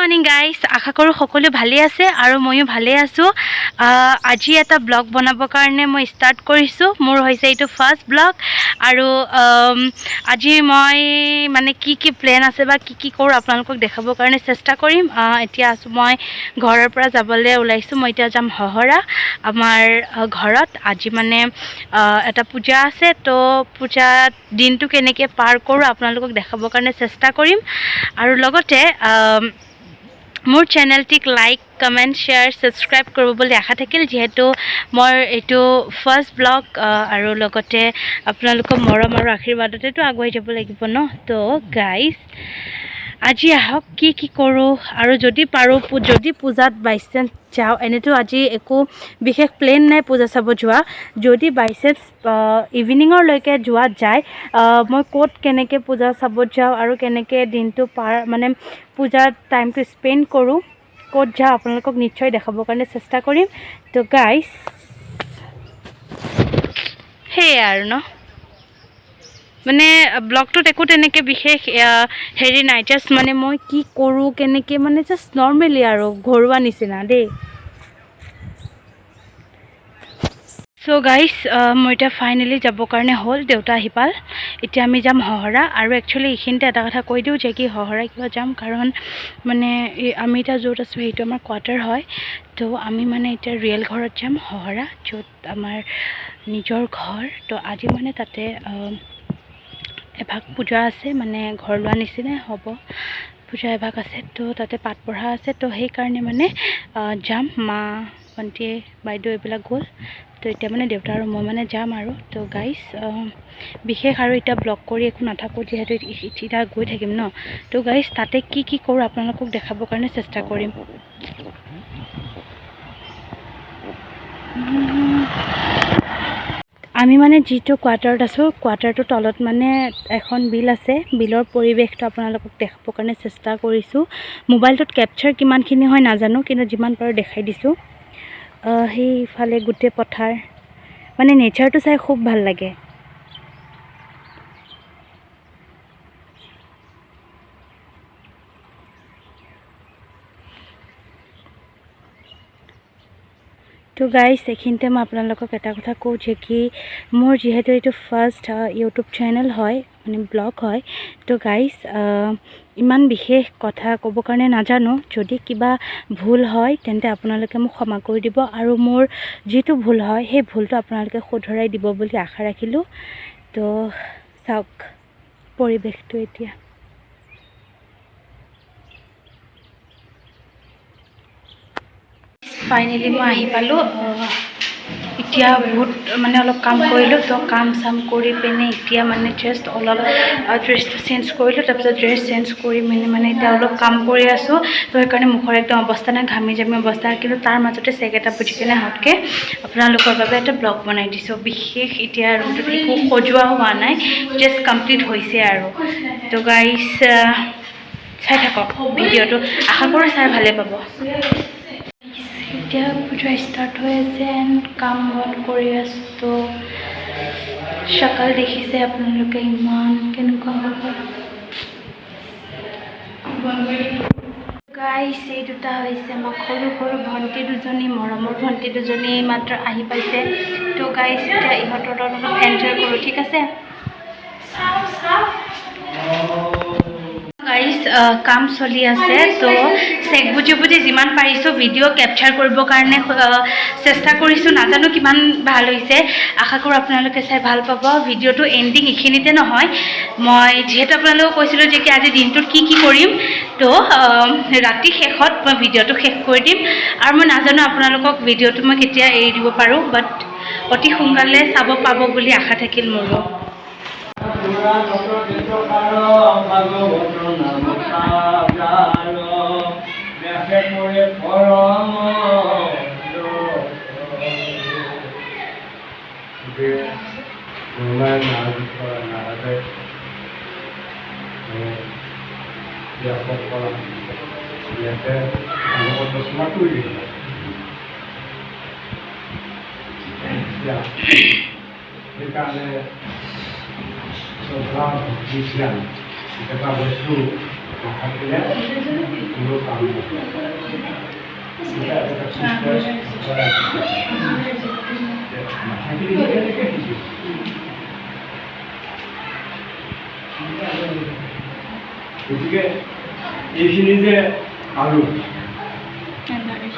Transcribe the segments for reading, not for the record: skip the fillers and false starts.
Morning guys, আশা কৰোঁ সকলো ভালেই আছে আৰু ময়ো ভালেই আছোঁ। আজি এটা ব্লগ বনাবৰ কাৰণে মই ষ্টাৰ্ট কৰিছোঁ। মোৰ হৈছে এইটো ফাৰ্ষ্ট ব্লগ আৰু আজি মই মানে কি প্লেন আছে বা কি কৰোঁ আপোনালোকক দেখাবৰ কাৰণে চেষ্টা কৰিম। এতিয়া আছোঁ মই ঘৰৰ পৰা যাবলৈ ওলাইছোঁ। মই এতিয়া যাম হহৰা আমাৰ ঘৰত। আজি মানে এটা পূজা আছে, তো পূজাত দিনটো কেনেকৈ পাৰ কৰোঁ আপোনালোকক দেখাবৰ কাৰণে চেষ্টা কৰিম। আৰু লগতে মোৰ চেনেলটিক লাইক কমেণ্ট শ্বেয়াৰ ছাবস্ক্ৰাইব কৰিব বুলি আশা থাকিল, যিহেতু মোৰ এইটো ফাৰ্ষ্ট ব্লগ আৰু লগতে আপোনালোকৰ মৰম আৰু আশীৰ্বাদতেতো আগুৱাই যাব লাগিব ন। তো গাইজ আজি আহক কি কৰোঁ, আৰু যদি পাৰোঁ যদি পূজাত বাই চান্স যাওঁ, এনেতো আজি একো বিশেষ প্লেন নাই পূজা চাব যোৱা। যদি বাই চান্স ইভিনিঙৰলৈকে যোৱা যায়, মই ক'ত কেনেকৈ পূজা চাব যাওঁ আৰু কেনেকৈ দিনটো মানে পূজাৰ টাইমটো স্পেণ্ড কৰোঁ, ক'ত যাওঁ আপোনালোকক নিশ্চয় দেখাবৰ কাৰণে চেষ্টা কৰিম। তো গাইজ সেয়াই আৰু ন, মানে ব্লগটোত একো তেনেকৈ বিশেষ হেৰি নাই, জাষ্ট মানে মই কি কৰোঁ কেনেকৈ, মানে জাষ্ট নৰ্মেলি আৰু ঘৰুৱা নিচিনা দেই। চ' গাইজ মই এতিয়া ফাইনেলি যাবৰ কাৰণে হ'ল, দেউতা আহি পাল। এতিয়া আমি যাম হহৰা। আৰু একচুৱেলি এইখিনিতে এটা কথা কৈ দিওঁ যে কি হহৰা কিয় যাম, কাৰণ মানে আমি এতিয়া য'ত আছোঁ সেইটো আমাৰ কোৱাৰ্টাৰ হয়। তো আমি মানে এতিয়া ৰিয়েল ঘৰত যাম হহৰা, য'ত আমাৰ নিজৰ ঘৰ। তো আজি মানে তাতে এভাগ পূজা আছে, মানে ঘৰ লোৱা নিচিনাই হ'ব, পূজা এভাগ আছে। তো তাতে পাত পঢ়া আছে, তো সেইকাৰণে মানে যাম। মা ভণ্টি বাইদেউ এইবিলাক গ'ল, তো এতিয়া মানে দেউতা আৰু মই মানে যাম আৰু। তো গাইজ বিশেষ আৰু এতিয়া ব্লগ কৰি একো নাথাকোঁ, যিহেতু এতিয়া গৈ থাকিম ন। তো গাইজ তাতে কি কৰোঁ আপোনালোকক দেখাবৰ কাৰণে চেষ্টা কৰিম। আমি মানে যিটো কোৱাৰ্টাৰত আছোঁ, কোৱাৰ্টাৰটোৰ তলত মানে এখন বিল আছে। বিলৰ পৰিৱেশটো আপোনালোকক দেখাবৰ কাৰণে চেষ্টা কৰিছোঁ। মোবাইলটোত কেপচাৰ কিমানখিনি হয় নাজানো, কিন্তু যিমান পাৰোঁ দেখাই দিছোঁ। সেইফালে গোটেই পথাৰ, মানে নেচাৰটো চাই খুব ভাল লাগে। তো গাইজ এইখিনিতে মই আপোনালোকক এটা কথা কওঁ যে কি মোৰ যিহেতু এইটো ফাৰ্ষ্ট ইউটিউব চেনেল হয়, মানে ব্লগ হয়। তো গাইজ ইমান বিশেষ কথা ক'ব কাৰণে নাজানো। যদি কিবা ভুল হয় তেন্তে আপোনালোকে মোক ক্ষমা কৰি দিব, আৰু মোৰ যিটো ভুল হয় সেই ভুলটো আপোনালোকে শুধৰাই দিব বুলি আশা ৰাখিলোঁ। তো চাওক পৰিৱেশটো এতিয়া। ফাইনেলি মই আহি পালোঁ। এতিয়া বহুত মানে অলপ কাম কৰিলোঁ, তো কাম চাম কৰি পিনে এতিয়া মানে জাষ্ট অলপ ড্ৰেছটো চেঞ্জ কৰিলোঁ। তাৰপিছত ড্ৰেছ চেঞ্জ কৰি মানে এতিয়া অলপ কাম কৰি আছোঁ। তো সেইকাৰণে মুখৰ একদম অৱস্থা নাই, ঘামি জামি অৱস্থা। কিন্তু তাৰ মাজতে চেক এটা বুজি কিনে হতকৈ আপোনালোকৰ বাবে এটা ব্লগ বনাই দিছোঁ। বিশেষ এতিয়া ৰুমটোত একো সজোৱা হোৱা নাই, জাষ্ট কমপ্লিট হৈছে আৰু। তো গাইজ চাই থাকক ভিডিঅ'টো, আশা কৰোঁ চাই ভালে পাব। এতিয়া পূজা ষ্টাৰ্ট হৈ আছে, কাম বন কৰি আছোঁ। তো চকাল দেখিছে আপোনালোকে, ইমান কেনেকুৱা হ'ব। গাইজ এই দুটা হৈছে আমাৰ সৰু সৰু ভণ্টি দুজনী, মৰমৰ ভণ্টি দুজনী মাত্ৰ আহি পাইছে। তো গাইজ এতিয়া ইহঁতৰ লগত অলপ এনজয় কৰোঁ, ঠিক আছে। গাইজ কাম চলি আছে, তো চেক বুজি যিমান পাৰিছোঁ ভিডিঅ' কেপচাৰ কৰিবৰ কাৰণে চেষ্টা কৰিছোঁ। নাজানো কিমান ভাল হৈছে, আশা কৰোঁ আপোনালোকে চাই ভাল পাব। ভিডিঅ'টো এণ্ডিং এইখিনিতে নহয়, মই যিহেতু আপোনালোকক কৈছিলোঁ যে কি আজি দিনটোত কি কৰিম, তো ৰাতি শেষত মই ভিডিঅ'টো শেষ কৰি দিম। আৰু মই নাজানো আপোনালোকক ভিডিঅ'টো মই কেতিয়া এৰি দিব পাৰোঁ, বাট অতি সোনকালে চাব পাব বুলি আশা থাকিল মোৰো। Kita berdua গতিকে এইখিনি যে পালো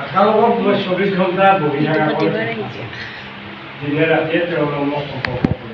আশাৰ লগত মই 24 ঘণ্টা বহি থকা দিনে ৰাতিয়ে তেওঁ মোক সম্পৰ্ক কৰে।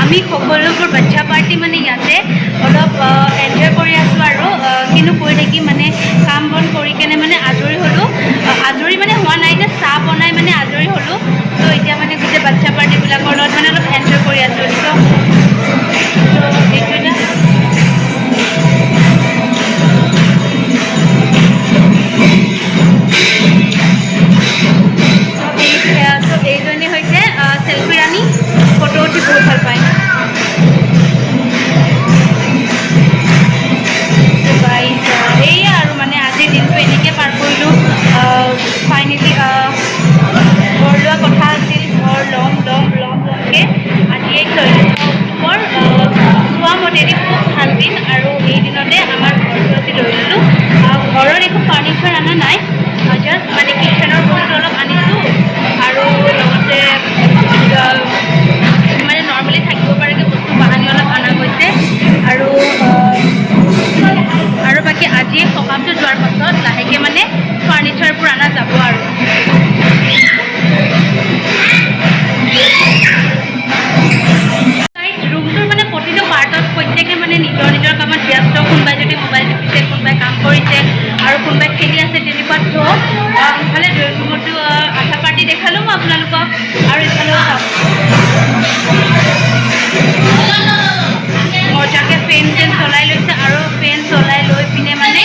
আমি সকলোবোৰ বাচ্চা পাৰ্টি মানে ইয়াতে অলপ এনজয় কৰি আছোঁ আৰু কিনো কৰি থাকি মানে কাম বন কৰি কেনে মানে আজৰি হ'লোঁ। আজৰি মানে হোৱা নাই যে চাহ বনাই মানে আজৰি হ'লোঁ। তো এতিয়া মানে গোটেই বাচ্চা পাৰ্টিবিলাকৰ লগত মানে অলপ এনজয় কৰি আছোঁ। তো এইটো এটা এইজনী হৈছে চেল্ফি ৰাণী, ফটো উঠি বহুত ভাল পায়। এইয়া আৰু মানে আজিৰ দিনটো এনেকৈ পাৰ কৰিলোঁ। ফাইনেলি ঘৰ লোৱা কথা আছিল, ঘৰ ল'মকৈ আজি এই 14 অক্টোবৰ চোৱা মতেদি খুব ভাল দিন আৰু এই দিনতে আমাৰ ঘৰটো আজি লৈ ল'লোঁ। ঘৰত একো ফাৰ্নিচাৰ অনা নাই, জাষ্ট মানে কিচেনৰ বস্তু অলপ আনিছোঁ আৰু লগতে মানে নৰ্মেলি থাকিব পৰাকৈ বস্তু বাহানি অলপ অনা গৈছে আৰু বাকী আজিয়ে সকামটো যোৱাৰ পাছত লাহেকৈ মানে ফাৰ্নিচাৰবোৰ অনা যাব আৰু ৰুমটোৰ মানে প্ৰতিটো পাৰ্টত প্ৰত্যেকে মানে নিজৰ নিজৰ কামত ব্যস্ত। কোনোবাই যদি মোবাইল টিপিছে, কোনোবাই কাম কৰিছে আৰু কোনোবাই খেলি আছে তেনেকুৱা। তো ইফালে ৰুমতো আধা পাৰ্টি দেখালোঁ মই আপোনালোকক আৰু ইফালেও মজাকৈ ফেন চলাই লৈছে আৰু ফেন চলাই লৈ পিনে মানে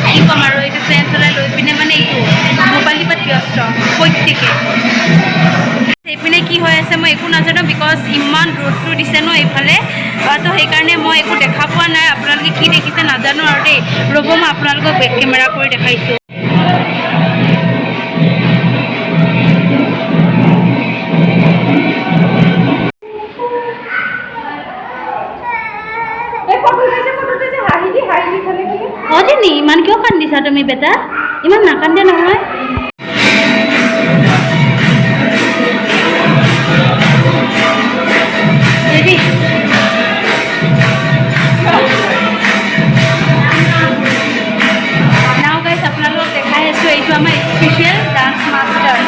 কি ক'ম আৰু এইটো ফেন চলাই লৈ পিনে মানে এইটো মোবাইল টিপাত ব্যস্ত প্ৰত্যেকে। এইপিনে কি হৈ আছে মই একো নাজানো, বিকজ ইমান ৰ'দটো দিছে ন এইফালে। তো সেইকাৰণে মই একো দেখা পোৱা নাই। আপোনালোকে কি দেখিছে নাজানো আৰু দেই। ৰ'ব মই আপোনালোকক বেক কেমেৰা কৰি দেখাইছোঁ। তুমি বেটা ইমান নাকান্দে নহয় নাও গাইছ আপোনালোকক দেখাই আছোঁ এইটো আমাৰ স্পেচিয়েল ডান্স মাষ্টাৰ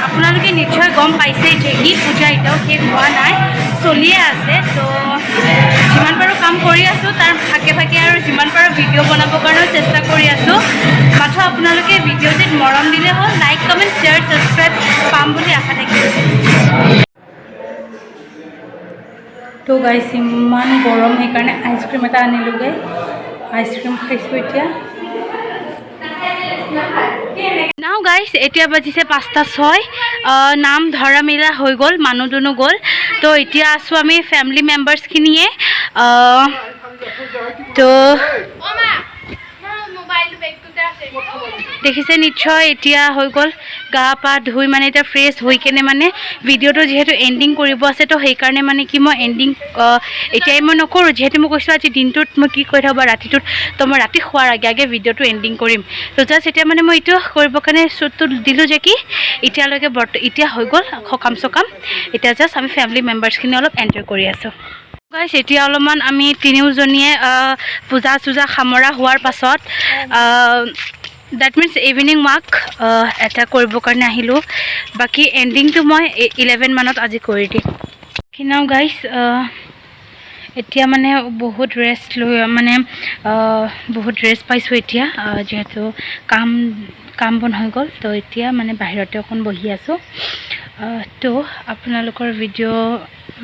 আপোনালোকে নিশ্চয় গম পাইছে যে ই পূজা এতিয়াও শেষ হোৱা নাই চলিয়ে আছে তো যিমান পাৰোঁ কাম কৰি আছোঁ তাৰ ভাগে ভাগে আৰু যিমান পাৰোঁ ভিডিঅ' বনাবৰ কাৰণেও চেষ্টা কৰি আছোঁ মাথো আপোনালোকে ভিডিঅ'টিত মৰম দিলে হ'ল লাইক কমেণ্ট শ্বেয়াৰ ছাবস্ক্ৰাইব পাম বুলি আশা থাকিল তো গাইছ ইমান গৰম সেইকাৰণে আইচক্ৰীম এটা আনিলোঁগৈ আইচক্ৰীম খাইছোঁ এতিয়া নাও গাইছ এতিয়া বাজিছে 5:06 নাম ধৰা মেলা হৈ গ'ল মানুহ দুনো গ'ল তো এতিয়া আছোঁ আমি ফেমিলি মেম্বাৰ্ছখিনিয়ে তো দেখিছে নিশ্চয় এতিয়া হৈ গ'ল গা পা ধুই মানে এতিয়া ফ্ৰেছ হৈ কেনে মানে ভিডিঅ'টো যিহেতু এণ্ডিং কৰিব আছে তো সেইকাৰণে মানে কি মই এণ্ডিং এতিয়াই মই নকৰোঁ যিহেতু মই কৈছোঁ আজি দিনটোত মই কি কৰি থাকোঁ বা ৰাতিটোত তো মই ৰাতি শোৱাৰ আগে আগে ভিডিঅ'টো এণ্ডিং কৰিম তো জাষ্ট এতিয়া মানে মই এইটো কৰিবৰ কাৰণে শ্বুটটো দিলোঁ যে কি এতিয়ালৈকে এতিয়া হৈ গ'ল সকাম চকাম এতিয়া জাষ্ট আমি ফেমিলি মেম্বাৰ্ছখিনি অলপ এনজয় কৰি আছোঁ গাইছ এতিয়া অলপমান আমি তিনিওজনীয়ে পূজা চূজা সামৰা হোৱাৰ পাছত ডেট মিনছ ইভিনিং ৱাক এটা কৰিবৰ কাৰণে আহিলোঁ বাকী এণ্ডিংটো মই 11 মানত আজি কৰি দিম কিনাও গাইছ এতিয়া মানে বহুত ৰেষ্ট লৈ মানে বহুত ৰেষ্ট পাইছোঁ এতিয়া যিহেতু কাম বন হৈ গ'ল তো এতিয়া মানে বাহিৰতে অকণ বহি আছোঁ তো আপোনালোকৰ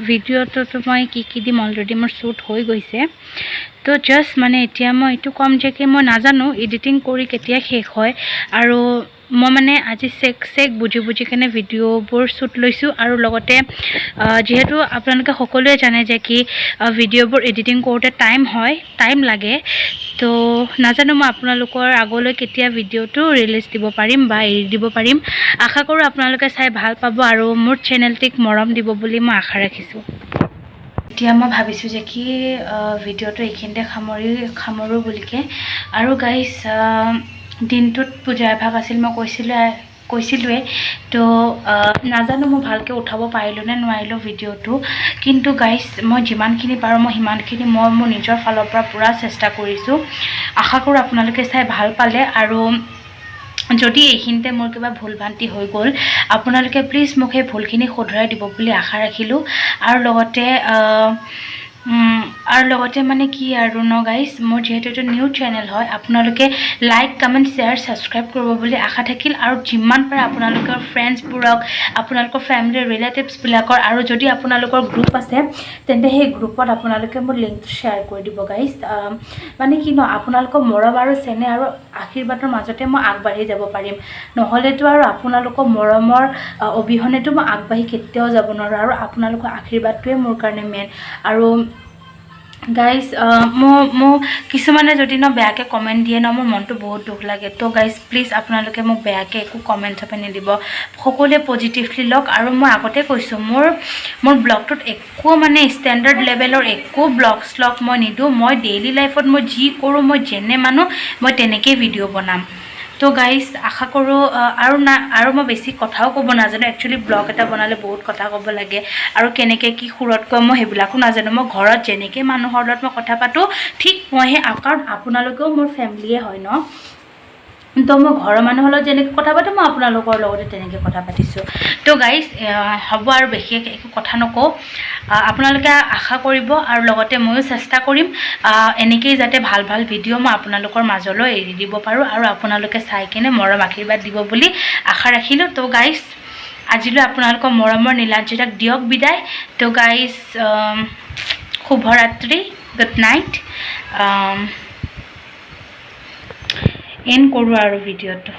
ভিডিঅ'টোতো মই কি দিম অলৰেডি মোৰ শ্বুট হৈ গৈছে তো জাষ্ট মানে এতিয়া মই এইটো ক'ম যে কি মই নাজানো এডিটিং কৰি কেতিয়া শেষ হয় আৰু মই মানে আজি চেক বুজি কেনে ভিডিঅ'বোৰ শ্বুট লৈছোঁ আৰু লগতে যিহেতু আপোনালোকে সকলোৱে জানে যে কি ভিডিঅ'বোৰ এডিটিং কৰোঁতে টাইম লাগে তো নাজানো মই আপোনালোকৰ আগলৈ কেতিয়া ভিডিঅ'টো ৰিলিজ দিব পাৰিম বা এৰি দিব পাৰিম আশা কৰোঁ আপোনালোকে চাই ভাল পাব আৰু মোৰ চেনেলটিক মৰম দিব বুলি মই আশা ৰাখিছোঁ এতিয়া মই ভাবিছোঁ যে কি ভিডিঅ'টো এইখিনিতে সামৰোঁ বুলিকে আৰু গাইছ দিনটোত পূজা এভাগ আছিল মই কৈছিলোঁৱে তো নাজানো মই ভালকৈ উঠাব পাৰিলোঁ নে নোৱাৰিলোঁ ভিডিঅ'টো কিন্তু গাইছ মই যিমানখিনি পাৰোঁ মই সিমানখিনি মই মোৰ নিজৰ ফালৰ পৰা পূৰা চেষ্টা কৰিছোঁ আশা কৰোঁ আপোনালোকে চাই ভাল পালে আৰু যদি এইখিনিতে মোৰ কিবা ভুল ভ্ৰান্তি হৈ গ'ল আপোনালোকে প্লিজ মোক সেই ভুলখিনি শুধৰাই দিব বুলি আশা ৰাখিলোঁ আৰু লগতে মানে কি আৰু ন গাইছ মোৰ যিহেতু এইটো নিউ চেনেল হয় আপোনালোকে লাইক কমেণ্ট শ্বেয়াৰ ছাবস্ক্ৰাইব কৰিব বুলি আশা থাকিল আৰু যিমান পাৰে আপোনালোকৰ ফ্ৰেণ্ডছবোৰক আপোনালোকৰ ফেমিলি ৰিলেটিভছবিলাকৰ আৰু যদি আপোনালোকৰ গ্ৰুপ আছে তেন্তে সেই গ্ৰুপত আপোনালোকে মোৰ লিংকটো শ্বেয়াৰ কৰি দিব গাইছ মানে কি ন আপোনালোকৰ মৰম আৰু চেনেহ আৰু আশীৰ্বাদৰ মাজতে মই আগবাঢ়ি যাব পাৰিম নহ'লেতো আৰু আপোনালোকৰ মৰমৰ অবিহনেতো মই আগবাঢ়ি কেতিয়াও যাব নোৱাৰোঁ আৰু আপোনালোকৰ আশীৰ্বাদটোৱে মোৰ কাৰণে মেইন আৰু গাইজ মোক কিছুমানে যদি ন বেয়াকৈ কমেণ্ট দিয়ে ন মোৰ মনটো বহুত দুখ লাগে তো গাইজ প্লিজ আপোনালোকে মোক বেয়াকৈ একো কমেণ্ট চাপে নিদিব সকলোৱে পজিটিভলি লওক আৰু মই আগতে কৈছোঁ মোৰ ব্লগটোত একো মানে ষ্টেণ্ডাৰ্ড লেভেলৰ একো ব্লগ মই নিদিওঁ মই ডেইলি লাইফত মই যি কৰোঁ মই যেনে মানো মই তেনেকেই ভিডিঅ' বনাম তো গাইজ আশা কৰোঁ আৰু মই বেছি কথাও ক'ব নাজানো একচুৱেলি ব্লগ এটা বনালে বহুত কথা ক'ব লাগে আৰু কেনেকৈ কি সুৰত কয় মই সেইবিলাকো নাজানো মই ঘৰত যেনেকৈ মানুহৰ লগত মই কথা পাতোঁ ঠিক মই কাৰণ আপোনালোকেও মোৰ ফেমিলিয়ে হয় ন তো মই ঘৰৰ মানুহৰ লগত যেনেকৈ কথা পাতোঁ মই আপোনালোকৰ লগতে তেনেকৈ কথা পাতিছোঁ তো গাইজ হ'ব আৰু বিশেষ একো কথা নকওঁ আপোনালোকে আশা কৰিব আৰু লগতে ময়ো চেষ্টা কৰিম এনেকৈয়ে যাতে ভাল ভিডিঅ' মই আপোনালোকৰ মাজলৈ এৰি দিব পাৰোঁ আৰু আপোনালোকে চাই কিনে মৰম আশীৰ্বাদ দিব বুলি আশা ৰাখিলোঁ তো গাইজ আজিলৈ আপোনালোকৰ মৰমৰ নীলাঞ্জিতাক দিয়ক বিদায় তো গাইজ শুভৰাত্ৰি গুড নাইট এণ্ড কৰোঁ আৰু ভিডিঅ'টো